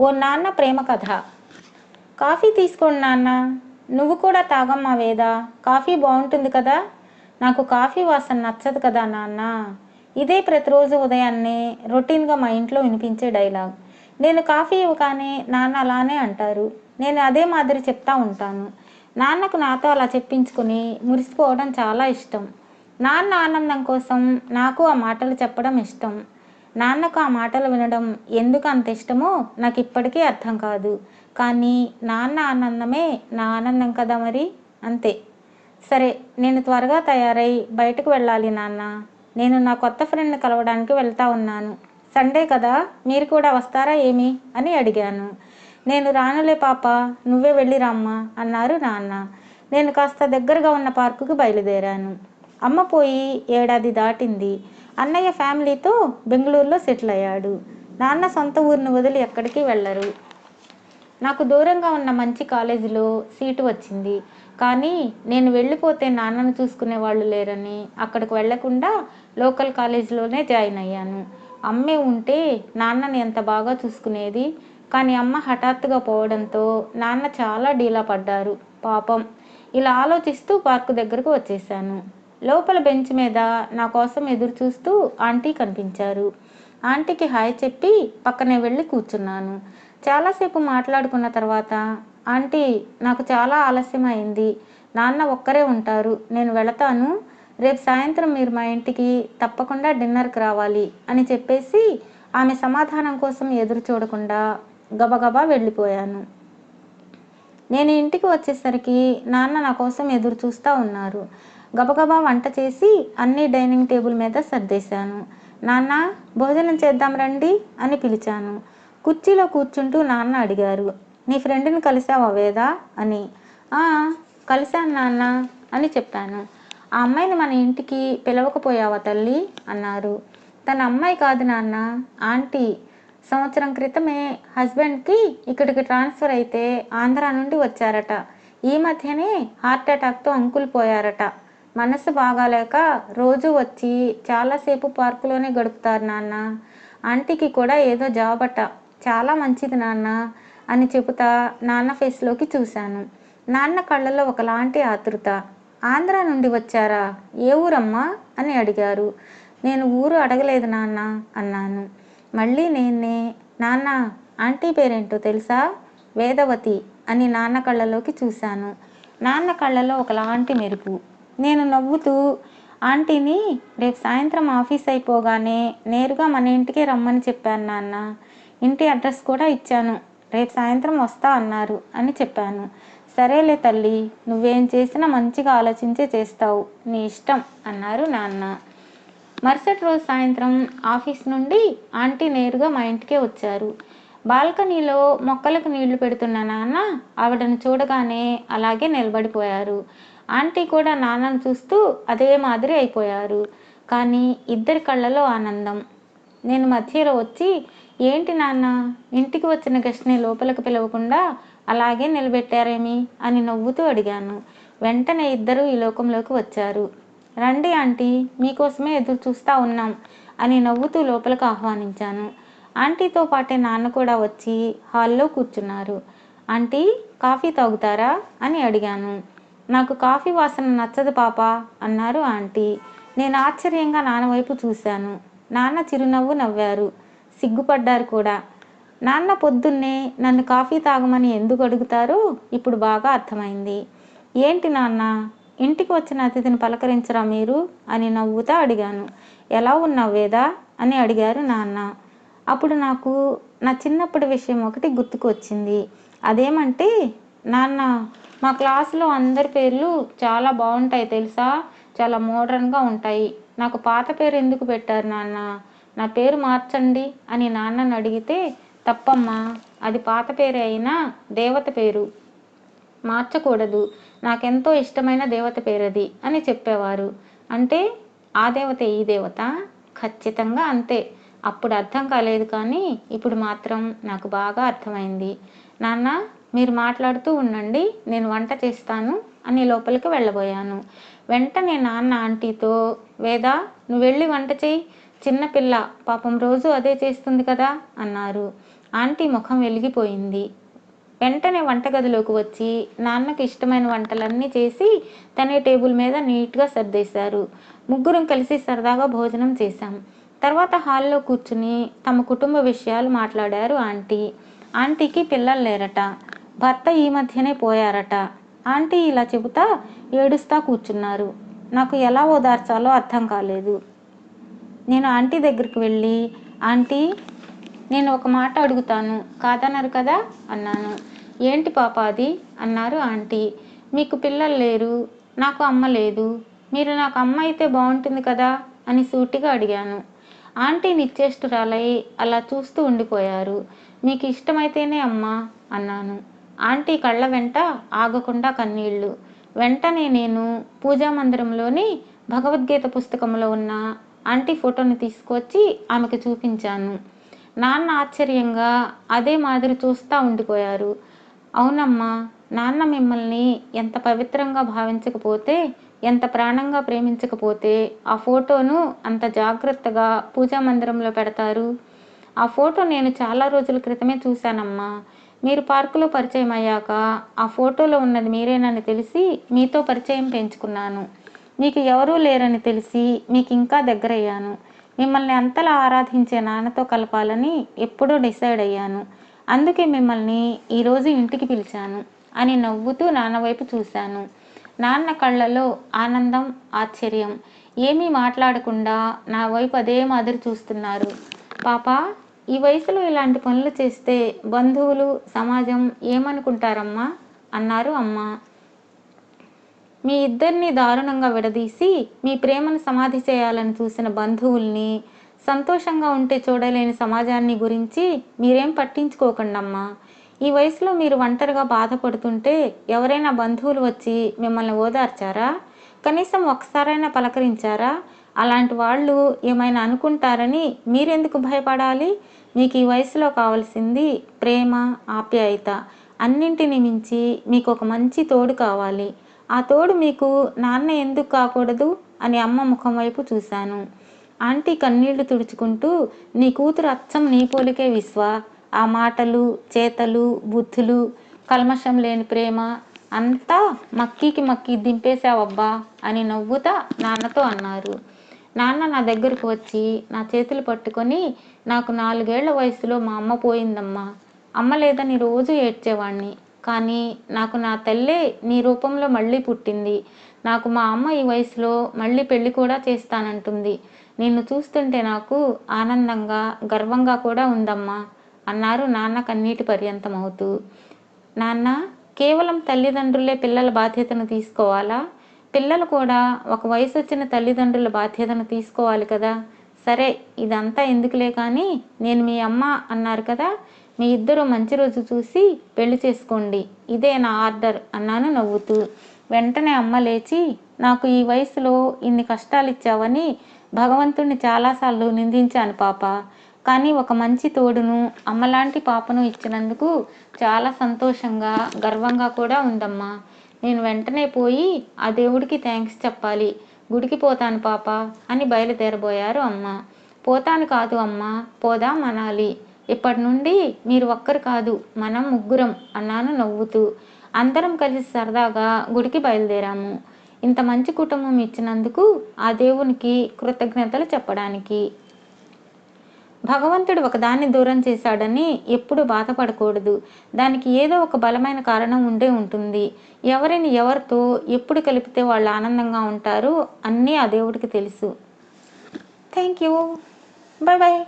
ఓ నాన్న ప్రేమ కథ. కాఫీ తీసుకోండి నాన్న. నువ్వు కూడా తాగమ్మా వేద. కాఫీ బాగుంటుంది కదా. నాకు కాఫీ వాసన నచ్చదు కదా నాన్న. ఇదే ప్రతిరోజు ఉదయాన్నే రొటీన్గా మా ఇంట్లో వినిపించే డైలాగ్. నేను కాఫీ ఇవ్వగానే నాన్న అలానే అంటారు. నేను అదే మాదిరి చెప్తా ఉంటాను. నాన్నకు నాతో అలా చెప్పించుకుని మురిసిపోవడం చాలా ఇష్టం. నాన్న ఆనందం కోసం నాకు ఆ మాటలు చెప్పడం ఇష్టం. నాన్నకు ఆ మాటలు వినడం ఎందుకు అంత ఇష్టమో నాకు ఇప్పటికీ అర్థం కాదు. కానీ నాన్న ఆనందమే నా ఆనందం కదా మరి. అంతే. సరే, నేను త్వరగా తయారై బయటకు వెళ్ళాలి నాన్న. నేను నా కొత్త ఫ్రెండ్ని కలవడానికి వెళ్తా ఉన్నాను. సండే కదా, మీరు కూడా వస్తారా ఏమి అని అడిగాను. నేను రానులే పాప, నువ్వే వెళ్ళి రామ్మా అన్నారు నాన్న. నేను కాస్త దగ్గరగా ఉన్న పార్కుకి బయలుదేరాను. అమ్మ పోయి ఏడాది దాటింది. అన్నయ్య ఫ్యామిలీతో బెంగళూరులో సెటిల్ అయ్యాడు. నాన్న సొంత ఊరిని వదిలి ఎక్కడికి వెళ్ళరు. నాకు దూరంగా ఉన్న మంచి కాలేజీలో సీటు వచ్చింది. కానీ నేను వెళ్ళిపోతే నాన్నను చూసుకునే వాళ్ళు లేరని అక్కడికి వెళ్లకుండా లోకల్ కాలేజీలోనే జాయిన్ అయ్యాను. అమ్మే ఉంటే నాన్నని ఎంత బాగా చూసుకునేది. కానీ అమ్మ హఠాత్తుగా పోవడంతో నాన్న చాలా డీలా పడ్డారు పాపం. ఇలా ఆలోచిస్తూ పార్కు దగ్గరకు వచ్చేసాను. లోపల బెంచ్ మీద నా కోసం ఎదురు చూస్తూ ఆంటీ కనిపించారు. ఆంటీకి హాయ్ చెప్పి పక్కనే వెళ్ళి కూర్చున్నాను. చాలాసేపు మాట్లాడుకున్న తర్వాత, ఆంటీ నాకు చాలా ఆలస్యం అయింది. నాన్న ఒక్కరే ఉంటారు, నేను వెళతాను. రేపు సాయంత్రం మీరు మా ఇంటికి తప్పకుండా డిన్నర్కి రావాలి అని చెప్పేసి ఆమె సమాధానం కోసం ఎదురు చూడకుండా గబగబా వెళ్ళిపోయాను. నేను ఇంటికి వచ్చేసరికి నాన్న నా కోసం ఎదురు చూస్తూ ఉన్నారు. గబగబా వంట చేసి అన్నీ డైనింగ్ టేబుల్ మీద సర్దేశాను. నాన్న, భోజనం చేద్దాం రండి అని పిలిచాను. కుర్చీలో కూర్చుంటూ నాన్న అడిగారు, నీ ఫ్రెండ్ని కలిసావా వేదా అని. కలిశాను నాన్న అని చెప్పాను. ఆ అమ్మాయిని మన ఇంటికి పిలవకపోయావా తల్లి అన్నారు. తన అమ్మాయి కాదు నాన్న, ఆంటీ. సంవత్సరం క్రితమే హస్బెండ్కి ఇక్కడికి ట్రాన్స్ఫర్ అయితే ఆంధ్రా నుండి వచ్చారట. ఈ మధ్యనే హార్ట్ అటాక్తో అంకుల్ పోయారట. మనసు బాగాలేక రోజు వచ్చి చాలాసేపు పార్కులోనే గడుపుతారు నాన్న. ఆంటీకి కూడా ఏదో జాబ్ అట. చాలా మంచిది నాన్న అని చెబుతా నాన్న ఫేస్లోకి చూశాను. నాన్న కళ్ళల్లో ఒకలాంటి ఆతృత. ఆంధ్రా నుండి వచ్చారా? ఏ ఊరమ్మా అని అడిగారు. నేను ఊరు అడగలేదు నాన్న అన్నాను. మళ్ళీ నేనే, నాన్న ఆంటీ పేరేంటో తెలుసా? వేదవతి అని నాన్న కళ్ళలోకి చూశాను. నాన్న కళ్ళలో ఒకలాంటి మెరుపు. నేను నవ్వుతూ, ఆంటీని రేపు సాయంత్రం ఆఫీస్ అయిపోగానే నేరుగా మన ఇంటికే రమ్మని చెప్పాను నాన్న. ఇంటి అడ్రస్ కూడా ఇచ్చాను. రేపు సాయంత్రం వస్తా అన్నారు అని చెప్పాను. సరేలే తల్లి, నువ్వేం చేసినా మంచిగా ఆలోచించే చేస్తావు, నీ ఇష్టం అన్నారు నాన్న. మరుసటి రోజు సాయంత్రం ఆఫీస్ నుండి ఆంటీ నేరుగా మా ఇంటికే వచ్చారు. బాల్కనీలో మొక్కలకు నీళ్లు పెడుతున్న నాన్న ఆవిడను చూడగానే అలాగే నిలబడిపోయారు. ఆంటీ కూడా నాన్నను చూస్తూ అదే మాదిరి అయిపోయారు. కానీ ఇద్దరి కళ్ళలో ఆనందం. నేను మధ్యలో వచ్చి, ఏంటి నాన్న, ఇంటికి వచ్చిన గెస్ట్ని లోపలికి పిలవకుండా అలాగే నిలబెట్టారేమి అని నవ్వుతూ అడిగాను. వెంటనే ఇద్దరు ఈ లోకంలోకి వచ్చారు. రండి ఆంటీ, మీకోసమే ఎదురు చూస్తూ ఉన్నాం అని నవ్వుతూ లోపలికి ఆహ్వానించాను. ఆంటీతో పాటే నాన్న కూడా వచ్చి హాల్లో కూర్చున్నారు. ఆంటీ, కాఫీ తాగుతారా అని అడిగాను. నాకు కాఫీ వాసన నచ్చదు పాప అన్నారు ఆంటీ. నేను ఆశ్చర్యంగా నాన్న వైపు చూశాను. నాన్న చిరునవ్వు నవ్వారు, సిగ్గుపడ్డారు కూడా. నాన్న పొద్దున్నే నన్ను కాఫీ తాగమని ఎందుకు అడుగుతారో ఇప్పుడు బాగా అర్థమైంది. ఏంటి నాన్న, ఇంటికి వచ్చిన అతిథిని పలకరించరా మీరు అని నవ్వుతా అడిగాను. ఎలా ఉన్నావు వేదా అని అడిగారు నాన్న. అప్పుడు నాకు నా చిన్నప్పటి విషయం ఒకటి గుర్తుకు వచ్చింది. అదేమంటే, నాన్న, మా క్లాసులో అందరి పేర్లు చాలా బాగుంటాయి తెలుసా, చాలా మోడర్న్గా ఉంటాయి. నాకు పాత పేరు ఎందుకు పెట్టారు నాన్న, నా పేరు మార్చండి అని నాన్నని అడిగితే, తప్పమ్మా, అది పాత పేరే అయినా దేవత పేరు, మార్చకూడదు. నాకెంతో ఇష్టమైన దేవత పేరది అని చెప్పేవారు. అంటే ఆ దేవత ఈ దేవత? ఖచ్చితంగా అంతే. అప్పుడు అర్థం కాలేదు, కానీ ఇప్పుడు మాత్రం నాకు బాగా అర్థమైంది. నాన్న, మీరు మాట్లాడుతూ ఉండండి, నేను వంట చేస్తాను అని లోపలికి వెళ్ళబోయాను. వెంటనే నాన్న ఆంటీతో, వేదా, నువ్వు వెళ్ళి వంట చేయి, చిన్నపిల్ల పాపం రోజు అదే చేస్తుంది కదా అన్నారు. ఆంటీ ముఖం వెలిగిపోయింది. వెంటనే వంటగదిలోకి వచ్చి నాన్నకు ఇష్టమైన వంటలన్నీ చేసి తనే టేబుల్ మీద నీట్గా సర్దేశారు. ముగ్గురం కలిసి సరదాగా భోజనం చేశాం. తర్వాత హాల్లో కూర్చుని తమ కుటుంబ విషయాలు మాట్లాడారు ఆంటీ. ఆంటీకి పిల్లలు లేరట, భర్త ఈ మధ్యనే పోయారట. ఆంటీ ఇలా చెబుతా ఏడుస్తా కూర్చున్నారు. నాకు ఎలా ఓదార్చాలో అర్థం కాలేదు. నేను ఆంటీ దగ్గరికి వెళ్ళి, ఆంటీ, నేను ఒక మాట అడుగుతాను, కాదన్నారు కదా అన్నాను. ఏంటి పాప అది అన్నారు ఆంటీ. మీకు పిల్లలు లేరు, నాకు అమ్మ లేదు, మీరు నాకు అమ్మ అయితే బాగుంటుంది కదా అని సూటిగా అడిగాను. ఆంటీ నిశ్చేష్టురాలై అలా చూస్తూ ఉండిపోయారు. మీకు ఇష్టమైతేనే అమ్మా అన్నాను. ఆంటీ కళ్ళ వెంట ఆగకుండా కన్నీళ్లు. వెంటనే నేను పూజా మందిరంలోని భగవద్గీత పుస్తకంలో ఉన్న ఆంటీ ఫోటోని తీసుకొచ్చి ఆమెకు చూపించాను. నాన్న ఆశ్చర్యంగా అదే మాదిరి చూస్తూ ఉండిపోయారు. అవునమ్మా, నాన్న మిమ్మల్ని ఎంత పవిత్రంగా భావించకపోతే, ఎంత ప్రాణంగా ప్రేమించకపోతే ఆ ఫోటోను అంత జాగ్రత్తగా పూజా మందిరంలో పెడతారు. ఆ ఫోటో నేను చాలా రోజుల క్రితమే చూశానమ్మా. మీరు పార్కులో పరిచయం అయ్యాక ఆ ఫోటోలో ఉన్నది మీరేనని తెలిసి మీతో పరిచయం పెంచుకున్నాను. మీకు ఎవరూ లేరని తెలిసి మీకు ఇంకా దగ్గరయ్యాను. మిమ్మల్ని అంతలా ఆరాధించే నాన్నతో కలపాలని ఎప్పుడూ డిసైడ్ అయ్యాను. అందుకే మిమ్మల్ని ఈరోజు ఇంటికి పిలిచాను అని నవ్వుతూ నాన్న వైపు చూశాను. నాన్న కళ్ళలో ఆనందం, ఆశ్చర్యం. ఏమీ మాట్లాడకుండా నా వైపు అదే మాదిరి చూస్తున్నారు. పాపా, ఈ వయసులో ఇలాంటి పనులు చేస్తే బంధువులు, సమాజం ఏమనుకుంటారమ్మా అన్నారు అమ్మ. మీ ఇద్దరిని దారుణంగా విడదీసి మీ ప్రేమను సమాధి చేయాలని చూసిన బంధువుల్ని, సంతోషంగా ఉంటే చూడలేని సమాజాన్ని గురించి మీరేం పట్టించుకోకండమ్మా. ఈ వయసులో మీరు ఒంటరిగా బాధపడుతుంటే ఎవరైనా బంధువులు వచ్చి మిమ్మల్ని ఓదార్చారా? కనీసం ఒకసారైనా పలకరించారా? అలాంటి వాళ్ళు ఏమైనా అనుకుంటారని మీరెందుకు భయపడాలి? మీకు ఈ వయసులో కావాల్సింది ప్రేమ, ఆప్యాయత. అన్నింటిని మించి మీకు ఒక మంచి తోడు కావాలి. ఆ తోడు మీకు నాన్న ఎందుకు కాకూడదు అని అమ్మ ముఖం వైపు చూశాను. ఆంటీ కన్నీళ్లు తుడుచుకుంటూ, నీ కూతురు అచ్చం నీ పోలికే విశ్వ. ఆ మాటలు, చేతలు, బుద్ధులు, కల్మషం లేని ప్రేమ అంతా మక్కి దింపేశావబ్బా అని నవ్వుతా నాన్నతో అన్నారు. నాన్న నా దగ్గరకు వచ్చి నా చేతులు పట్టుకొని, నాకు 4 ఏళ్ల వయసులో మా అమ్మ పోయిందమ్మా. అమ్మ లేదని రోజు ఏడ్చేవాణ్ణి. కానీ నాకు నా తల్లే నీ రూపంలో మళ్ళీ పుట్టింది. నాకు మా అమ్మ ఈ వయసులో మళ్ళీ పెళ్లి కూడా చేస్తానంటుంది. నిన్ను చూస్తుంటే నాకు ఆనందంగా, గర్వంగా కూడా ఉందమ్మా అన్నారు నాన్న కన్నీటి పర్యంతం అవుతూ. నాన్న, కేవలం తల్లిదండ్రులే పిల్లల బాధ్యతను తీసుకోవాలా? పిల్లలు కూడా ఒక వయసు వచ్చిన తల్లిదండ్రుల బాధ్యతను తీసుకోవాలి కదా. సరే, ఇదంతా ఎందుకులే కానీ నేను మీ అమ్మ అన్నారు కదా, మీ ఇద్దరు మంచి రోజు చూసి పెళ్లి చేసుకోండి, ఇదే నా ఆర్డర్ అన్నాను నవ్వుతూ. వెంటనే అమ్మ లేచి, నాకు ఈ వయసులో ఇన్ని కష్టాలు ఇచ్చావని భగవంతుణ్ణి చాలాసార్లు నిందించాను పాప. కానీ ఒక మంచి తోడును, అమ్మలాంటి పాపను ఇచ్చినందుకు చాలా సంతోషంగా, గర్వంగా కూడా ఉందమ్మా. నేను వెంటనే పోయి ఆ దేవుడికి థ్యాంక్స్ చెప్పాలి. గుడికి పోతాను పాప అని బయలుదేరబోయారు అమ్మ. పోతాను కాదు అమ్మ, పోదాం అనాలి. ఇప్పటి నుండి మీరు ఒక్కరు కాదు, మనం ముగ్గురం అన్నాను నవ్వుతూ. అందరం కలిసి సరదాగా గుడికి బయలుదేరాము. ఇంత మంచి కుటుంబం ఇచ్చినందుకు ఆ దేవునికి కృతజ్ఞతలు చెప్పడానికి. భగవంతుడు ఒకదాన్ని దూరం చేశాడని ఎప్పుడు బాధపడకూడదు. దానికి ఏదో ఒక బలమైన కారణం ఉండే ఉంటుంది. ఎవరిని ఎవరితో ఎప్పుడు కలిపితే వాళ్ళు ఆనందంగా ఉంటారో అన్నీ ఆ దేవుడికి తెలుసు. Thank you. Bye bye.